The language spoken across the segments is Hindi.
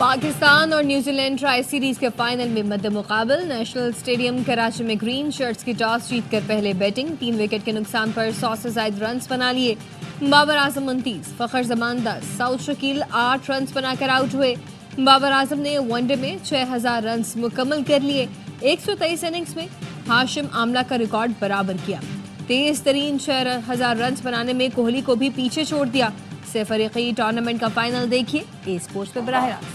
पाकिस्तान और न्यूजीलैंड ट्राई सीरीज के फाइनल में मद्दे मुकाबल नेशनल स्टेडियम कराची में ग्रीन शर्ट्स की टॉस जीतकर पहले बैटिंग, 3 विकेट के नुकसान पर 100 से ज्यादा रन बना लिए। बाबर आजम 29, फखर जमान 10, साउथ शकील 8 रन बनाकर आउट हुए। बाबर आजम ने वनडे में 6000 रन मुकम्मल कर लिए। 123 इनिंग्स में हाशिम आमला का रिकॉर्ड बराबर किया। तेज तरीन 6000 रन बनाने में कोहली को भी पीछे छोड़ दिया। फरीकी टूर्नामेंट का फाइनल देखिए ए स्पोर्ट्स पे बराह रास्त।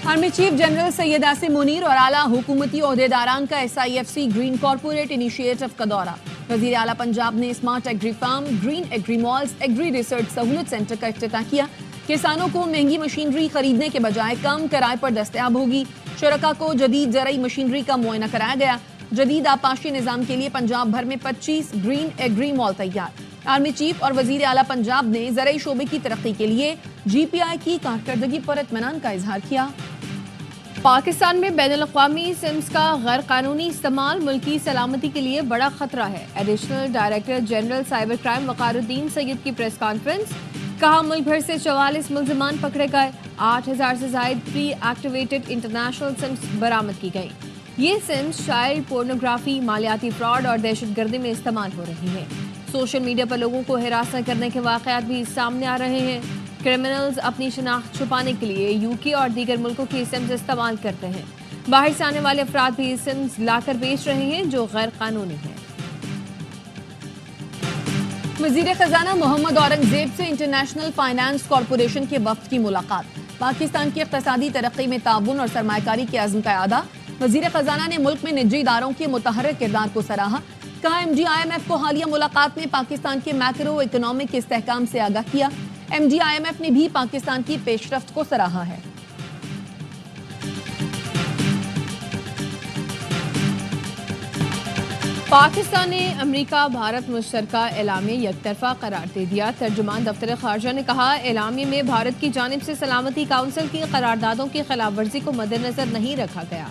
Army chief general Syed Asim Munir और आला हुकूमती ओहदेदारान का SIFC ग्रीन कॉर्पोरेट इनिशिएटिव का दौरा। वजीर आला पंजाब ने smart agri farm, green agri malls, agri research सहूलत सेंटर का इफ्तिताह किया। किसानों को महंगी मशीनरी खरीदने के बजाय कम किराए पर दस्तयाब होगी। शुरका को जदीद ज़रई मशीनरी का मुआयना कराया गया। जदीद आपाशी निज़ाम के लिए पंजाब भर में 25 ग्रीन एग्री मॉल तैयार। आर्मी चीफ और वजीर आला पंजाब ने ज़रई शोबे की तरक्की के लिए GPI की कारकर्दगी पर इत्मीनान का इजहार किया। पाकिस्तान में बैनुल-अक़वामी सिम्स का गैर कानूनी इस्तेमाल मुल्की सलामती के लिए बड़ा खतरा है। Additional director general cyber crime Waqaruddin Syed की प्रेस कॉन्फ्रेंस। कहा, मुल्क भर से 44 मुल्ज़िमान पकड़े गए। 8000 से ज्यादा प्री एक्टिवेटेड इंटरनेशनल सिम्स बरामद की गई। ये सिम्स चाइल्ड पोर्नोग्राफी, मालियाती फ्रॉड और दहशतगर्दी में इस्तेमाल हो रही हैं। सोशल मीडिया पर लोगों को हिरासत करने के वाक़यात भी सामने आ रहे हैं। क्रिमिनल्स अपनी शनाख्त छुपाने के लिए UK और दीगर मुल्कों की सिम्स इस्तेमाल करते हैं। बाहर से आने वाले अफराद भी सिम्स लाकर बेच रहे हैं जो गैर कानूनी है। वज़ीर ख़ज़ाना मोहम्मद औरंगज़ेब से इंटरनेशनल फाइनेंस कॉरपोरेशन के वफ़द की मुलाकात। पाकिस्तान की इक़्तिसादी तरक्की में ताउन और सरमायाकारी के अज़्म का अदा। वज़ीर ख़ज़ाना ने मुल्क में निजी इदारों के मुतहर्रिक किरदार को सराहा। कहा, MD IMF को हालिया मुलाकात में पाकिस्तान के मैक्रो इकोनॉमिक इस्तेहकाम से आगाह किया। MD IMF ने भी पाकिस्तान की पेशरफ्त को सराहा है। पाकिस्तान ने अमेरिका भारत मुश्तरका एलामिया यकतरफा करार दे दिया। तर्जुमान दफ्तर खारजा ने कहा, एलामिया में भारत की जानिब से सलामती काउंसिल की करारदादों की खिलाफ वर्जी को मद्देनजर नहीं रखा गया,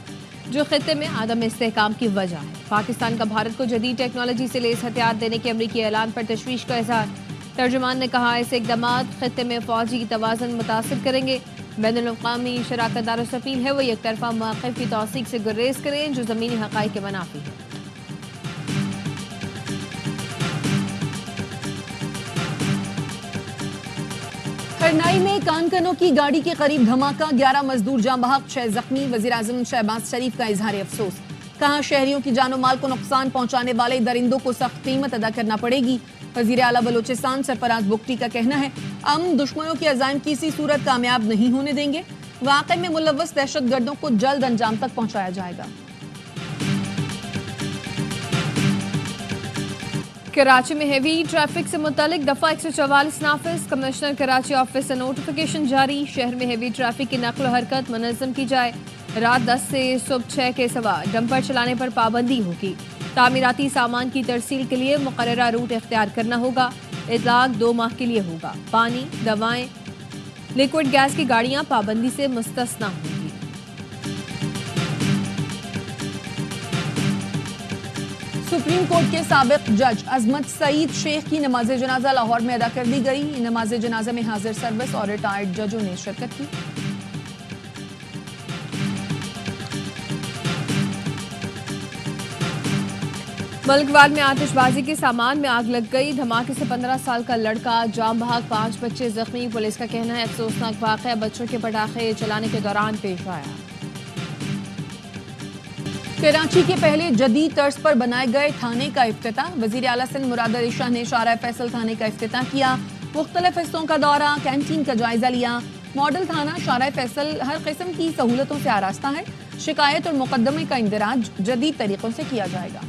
जो खित्ते में आदम इस्तेहकाम की वजह है। पाकिस्तान का भारत को जदीद टेक्नोलॉजी से लैस हथियार देने के अमरीकी ऐलान पर तशवीश का इजहार। तर्जुमान ने कहा, ऐसे इक़दाम खित्ते में फौजी तवाज़ुन मुतासिर करेंगे। बैनुल-अक़वामी शराकत दारों से अपील है वो एकतरफा मौक़िफ़ की तौसीक़ से गुरेज करें जो ज़मीनी हक़ाइक़ के मुनाफ़ी है। करनाई में कानकनों की गाड़ी के करीब धमाका, 11 मजदूर जाँ बहक, 6 जख्मी। वज़ीर-ए-आज़म शहबाज शरीफ का इजहार अफसोस। कहा, शहरियों की जानो माल को नुकसान पहुंचाने वाले दरिंदों को सख्त कीमत अदा करना पड़ेगी। वज़ीर आला बलोचिस्तान सरफराज बुगटी का कहना है, हम दुश्मनों के अज़ाइम किसी सूरत कामयाब नहीं होने देंगे। वाक़े में मुलव्वस दहशतगर्दों को जल्द अंजाम तक पहुंचाया जाएगा। कराची में हेवी ट्रैफिक से मुतालिक दफा 144 नाफिज। कमिश्नर कराची ऑफिस से नोटिफिकेशन जारी। शहर में हेवी ट्रैफिक की नक्ल हरकत मुनज़्ज़म की जाए। रात 10 से सुबह 6 के सवा डंपर चलाने पर पाबंदी होगी। तामीराती सामान की तरसील के लिए मुकर्ररा रूट इख्तियार करना होगा। इतलाक 2 माह के लिए होगा। पानी, दवाएं, लिक्विड गैस की गाड़ियां पाबंदी से मुस्तस्ना होंगी। सुप्रीम कोर्ट के साबिक जज अजमत सईद शेख की नमाज जनाजा लाहौर में अदा कर दी गई। नमाज जनाजा में हाजिर सर्विस और रिटायर्ड जजों ने शिरकत की। मलकवाल में आतिशबाजी के सामान में आग लग गई। धमाके से 15 साल का लड़का जाम बहक, 5 बच्चे जख्मी। पुलिस का कहना है अफसोसनाक वाक़या बच्चों के पटाखे चलाने के दौरान पेश आया। कराची के पहले जदीद तर्ज पर बनाए गए थाने का इफ्तिताह। वज़ीर आला सिंध मुराद अली शाह ने शारा फैसल थाने का इफ्तिताह किया। मुख्तलिफ हिस्सों का दौरा, कैंटीन का जायजा लिया। मॉडल थाना शारा फैसल हर किस्म की सहूलतों से आरास्ता है। शिकायत और मुकदमे का इंदराज जदीद तरीकों से किया जाएगा।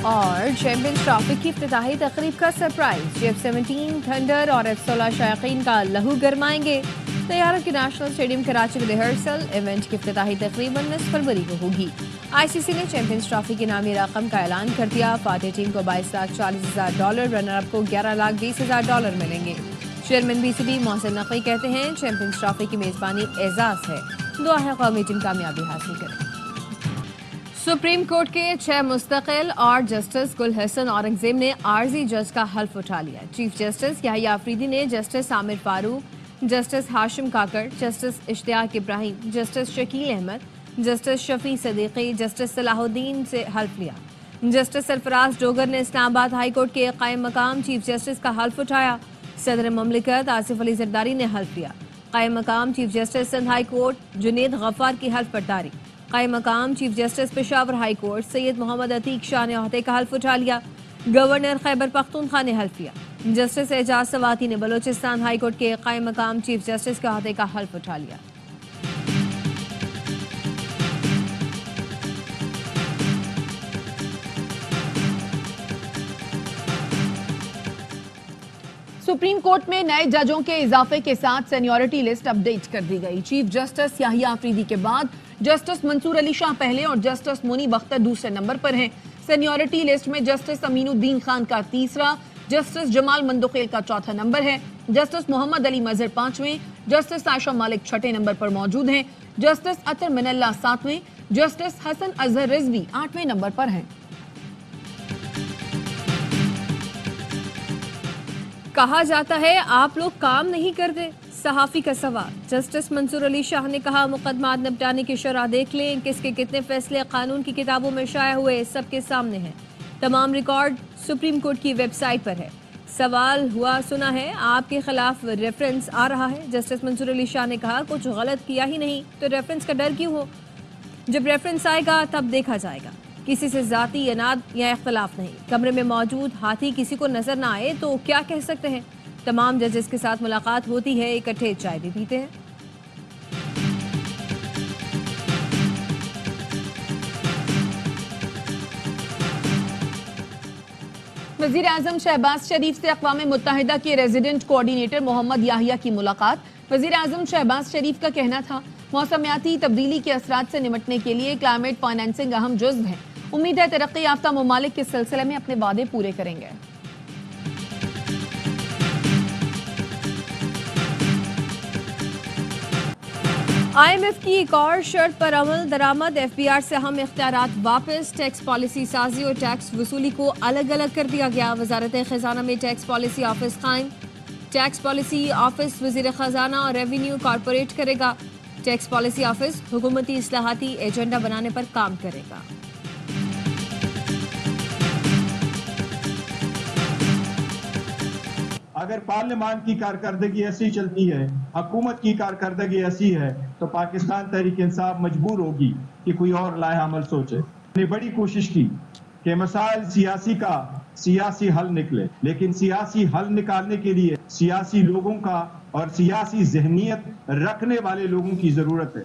और चैंपियंस ट्रॉफी की इफ्तिताही तकरीब का सरप्राइज। F-17 थंडर और F-16 शायकीन का लहू गरमाएंगे। तैयारों की नेशनल स्टेडियम कराची में रिहर्सल। इवेंट की इफ्तिताही तकरीब 19 फरवरी को होगी। ICC ने चैंपियंस ट्रॉफी के नामी रकम का ऐलान कर दिया। फातेह टीम को $22,40,000, रनर अप को $11,20,000 मिलेंगे। चेयरमैन BCB मोहसिन नकवी कहते हैं, चैंपियंस ट्रॉफी की मेजबानी एजाज है। दुआ है कौमी टीम कामयाबी हासिल करे। सुप्रीम कोर्ट के 6 मुस्तकिल और जस्टिस गुल हसन औरंगजेब ने आर्जी जज का हल्फ उठा लिया। चीफ जस्टिस याहिया अफरीदी ने justice Aamir Farooq, justice Hashim Kakar, justice Ishtiaq Ibrahim, justice Shakeel Ahmed, justice Shafi Siddiqui, justice Salahuddin से हल्फ लिया। जस्टिस सरफराज डोगर ने इस्लामाबाद हाई कोर्ट के कायम मकाम चीफ जस्टिस का हल्फ उठाया। सदर ममलिकत आसिफ अली जरदारी ने हल्फ लिया। कायम मकाम chief justice Sindh high court Junaid Ghaffar की हल्फ बर्दारी। कायम मकाम chief justice Peshawar high court Syed Mohammad Atiq Shah ने ओहदे का हल्फ उठा लिया। गवर्नर खैबर पख्तूनख्वा ने हल्फ लिया। जस्टिस एजाज सवाती ने बलोचिस्तान हाई कोर्ट के कायम मकाम चीफ जस्टिस के ओहदे का हल्फ उठा लिया। सुप्रीम कोर्ट में नए जजों के इजाफे के साथ सीनियरिटी लिस्ट अपडेट कर दी गई। चीफ जस्टिस याहिया अफरीदी के बाद जस्टिस मंसूर अली शाह पहले और जस्टिस मुनीब अख्तर दूसरे नंबर पर हैं। सीनियरिटी लिस्ट में जस्टिस अमीनुद्दीन खान का तीसरा, जस्टिस जमाल मंदोखेल का चौथा नंबर है। जस्टिस मोहम्मद अली मजहर 5वें, जस्टिस आयशा मालिक 6ठे नंबर पर मौजूद हैं। जस्टिस अतर मिनल्ला 7वें, जस्टिस हसन अजहर रिजवी 8वें नंबर पर हैं। कहा जाता है आप लोग काम नहीं करते, सहाफी का सवाल। जस्टिस मंसूर अली शाह ने कहा मुकदमात निपटाने की शरह देख लें, किसके कितने फैसले कानून की किताबों में शाया हुए सबके सामने हैं। तमाम रिकॉर्ड सुप्रीम कोर्ट की वेबसाइट पर है। सवाल हुआ सुना है आपके खिलाफ रेफरेंस आ रहा है। जस्टिस मंसूर अली शाह ने कहा कुछ गलत किया ही नहीं तो रेफरेंस का डर क्यों हो, जब रेफरेंस आएगा तब देखा जाएगा। किसी से जाती अनाद या इख्तलाफ नहीं। कमरे में मौजूद हाथी किसी को नजर ना आए तो क्या कह सकते हैं। तमाम जजेस के साथ मुलाकात होती है, इकट्ठे चाय भी पीते हैं। वजीर आजम शहबाज शरीफ से अक़वाम मुत्तहिदा के रेजिडेंट कोऑर्डिनेटर मोहम्मद याहिया की मुलाकात। वजीर आजम शहबाज शरीफ का कहना था मौसमियाती तब्दीली के असरात से निपटने के लिए क्लाइमेट फाइनेंसिंग अहम जुज़्व है। उम्मीद है तरक्की याफ्ता ममालिक के सिलसिले में अपने वादे पूरे करेंगे। IMF की एक और शर्त पर अमल दरामद। FBR से अहम इख्तियारात वापस। टैक्स पॉलिसी साजी और टैक्स वसूली को अलग अलग कर दिया गया। वजारत खजाना में टैक्स पॉलिसी ऑफिस कायम। टैक्स पॉलिसी ऑफिस वजीर खजाना और रेवेन्यू कॉरपोरेट करेगा। टैक्स पॉलिसी ऑफिस हुकूमती इस्लाहाती एजेंडा बनाने पर काम करेगा। अगर पार्लियामान की कारकर्दगी ऐसी चलती है, हुकूमत की कारकर्दगी ऐसी है, तो पाकिस्तान तहरीक इंसाफ मजबूर होगी कि कोई और लाए अमल सोचे। ने बड़ी कोशिश की कि मसाइल सियासी हल निकले, लेकिन सियासी हल निकालने के लिए सियासी लोगों का और सियासी जहनियत रखने वाले लोगों की जरूरत है।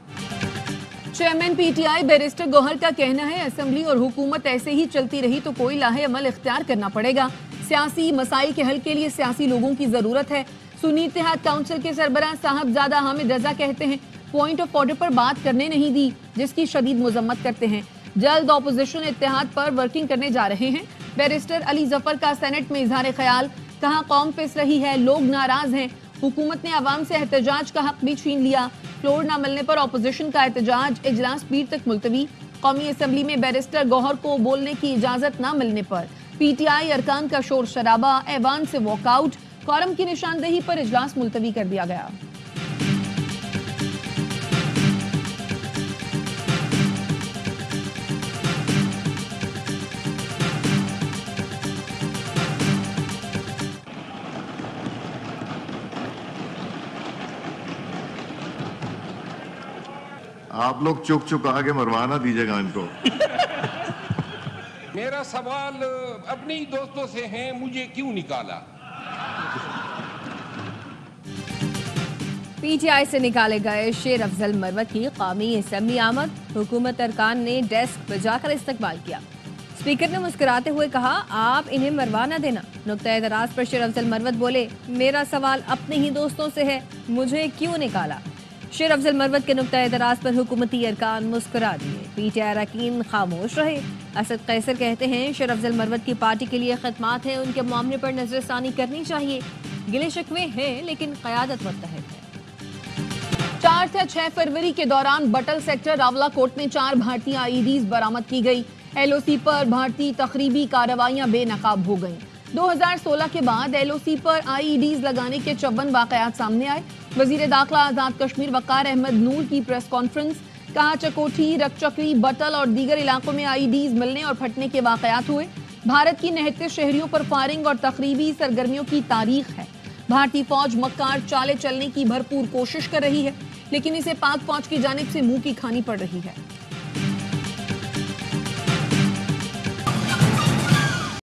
चेयरमैन PTI बैरिस्टर गौहर का कहना है असेंबली और हुकूमत ऐसे ही चलती रही तो कोई लाहे अमल इख्तियार करना पड़ेगा। सियासी मसाइल के हल के लिए सियासी लोगों की जरूरत है। सुन्नी इत्तेहाद काउंसिल के सरबराह साहबजादा हामिद रजा कहते हैं पॉइंट ऑफ ऑर्डर पर बात करने नहीं दी, जिसकी शदीद मुजम्मत करते हैं। जल्द ऑपोजिशन इत्तेहाद पर वर्किंग करने जा रहे हैं। बैरिस्टर अली जफर का सेनेट में इजहार ख्याल, कहा कौम पिस रही है, लोग नाराज हैं। हुकूमत ने आवाम से एहतजाज का हक भी छीन लिया। फ्लोर न मिलने पर ऑपोजिशन का एहतजाज, इजलास पीर तक मुलतवी। कौमी असम्बली में बैरिस्टर गौहर को बोलने की इजाजत न मिलने पर PTI अरकान का शोर शराबा, ऐवान से वॉकआउट। कौरम की निशानदेही पर इजलास मुलतवी कर दिया गया। आप लोग चुप चुप आगे मरवाना दीजिएगा इनको। मेरा सवाल अपने ही दोस्तों से है, मुझे क्यों निकाला? PTI से निकाले गए शेर अफजल मरवत की कौमी असम्बली आमद। हुकूमत अरकान ने डेस्क बजाकर इस्तकबाल किया। स्पीकर ने मुस्कुराते हुए कहा आप इन्हें मरवा न देना। नुक्ता एतराज पर शेर अफजल मरवत बोले मेरा सवाल अपने ही दोस्तों से है, मुझे क्यों निकाला। शेर अफजल मरवत के नुक्ता एतराज पर हुकूमती अरकान मुस्कुरा दिए। PTI अरकान खामोश रहे। असद कैसर कहते हैं शेर अफजल मरवत की पार्टी के लिए खिदमात हैं, उनके मामले पर नजरसानी करनी चाहिए। गिले शिकवे हैं लेकिन क़यादत मुत्तहद है। 4 से 6 फरवरी के दौरान बटल सेक्टर रावलाकोट में 4 भारतीय आईईडीज बरामद की गई। एलओसी पर भारतीय तखरीबी कार्रवाइयां बेनकाब हो गईं। 2016 के बाद एलओसी पर आईईडीज लगाने के 54 वाकयात सामने आए। वजीर दाखिला आजाद कश्मीर वकार अहमद नूर की प्रेस कॉन्फ्रेंस, कहा चकोठी, रकचकरी, बटल और दीगर इलाकों में आईईडीज मिलने और फटने के वाकयात हुए। भारत की 79 शहरियों पर फायरिंग और तखरीबी सरगर्मियों की तारीख है। भारतीय फौज मक्कार चालें चलने की भरपूर कोशिश कर रही है, लेकिन इसे पाक फौज की जानिब से मुंह की खानी पड़ रही है।